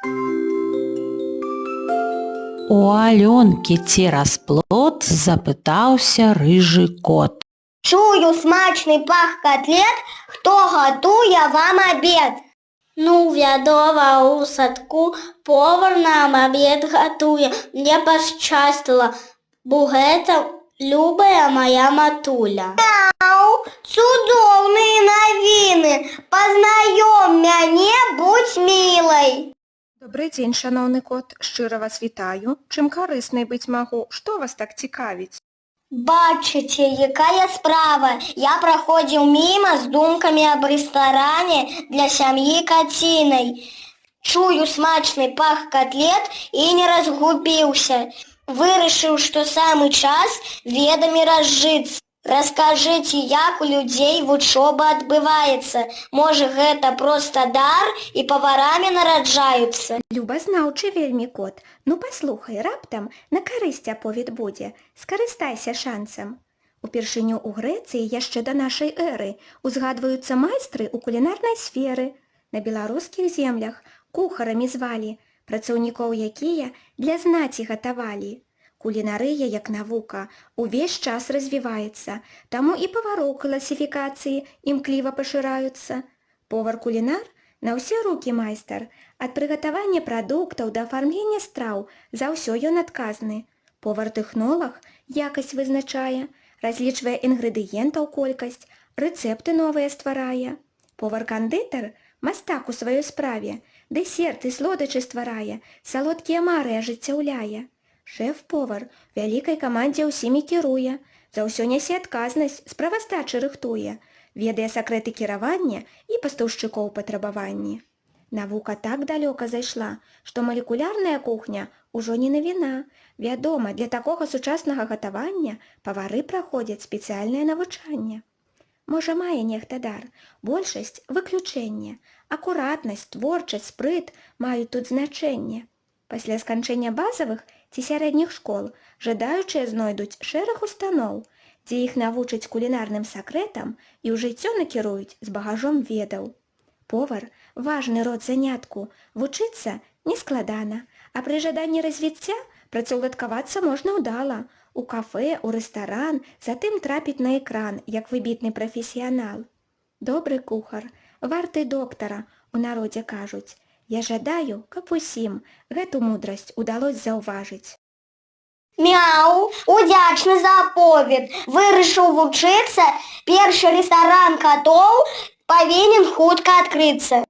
У Алёнкі цераз плот запытаўся рыжы кот. Чую смачны пах котлет, хто гатуе вам абед? Ну, вядома, у садку повар нам абед гатуе. Мне пашчасціла, бо гэта любая моя матуля. Ау, цудоўныя навіны! Пазнаём мяне, будзь мілай! Добрый дзень, шаноўны кот, шчыра вас вітаю. Чым карыснай быць магу? Што вас так цікавіць? Бачыце, якая справа. Я праходзіў міма з думкамі аб рэстаране для сям'і кацінай. Чую смачны пах котлет і не разгубіўся. Вырашыў, што самы час ведамі разжыцца. Раскажыце, як у людзей вучоба адбываецца. Можа, гэта проста дар і паварамі нараджаюцца? Любазнаўчы вельмі кот. Ну паслухай, раптам на карысць аповед будзе. Скарыстайся шанцам. Упершыню ў Грэцыі яшчэ да нашай эры узгадваюцца майстры ў кулінарнай сферы. На беларускіх землях кухарамі звалі, працаўнікоў якія для знаці гатавалі. Кулінарыя, як навука, увесь час развіваецца, таму і павароў класіфікацыі імкліва пашыраюцца. Повар-кулінар на ўсе рукі майстар, ад прыгатавання прадуктаў да афармлення страў за ўсё ён адказны. Повар-тэхнолаг якасць вызначае, разлічвае інгрэдыентаў колькасць, рэцэпты новыя стварае. Повар-кандытар мастак у сваёй справе, дэсерты, слодычы стварае, салодкія мары ажыццяўляе. Шэф-повар вялікай камандзе ўсімі кіруе, за ўсё нясе адказнасць, справаздачы рыхтуе, ведае сакрэты кіравання і пастаўшчыкоў патрабаванні. Навука так далёка зайшла, што малекулярная кухня ўжо не навіна. Вядома, для такога сучаснага гатавання павары праходзяць спецыяльнае навучанне. Можа, мае нехта дар, большасць – выключэнне. Акуратнасць, творчасць, спрыт маюць тут значэнне. Пасля сканчэння базавых ці сярэдніх школ жадаючыя знойдуць шэраг устаноў, дзе іх навучаць кулінарным сакрэтам і ў жыццё накіруюць з багажом ведаў. Повар – важны род занятку, вучыцца нескладана, а пры жаданні развіцця працаўладкавацца можна ўдала. У кафэ, у рэстаран, затым трапіць на экран, як выбітны прафесіянал. Добры кухар, варты доктара, у народзе кажуць. Я жадаю, каб усім гэту мудрасць удалось заўважыць. Мяу, удзячны за аповед. Вырашыў вучыцца, першы рэстаран катоў павінен хутка адкрыцца.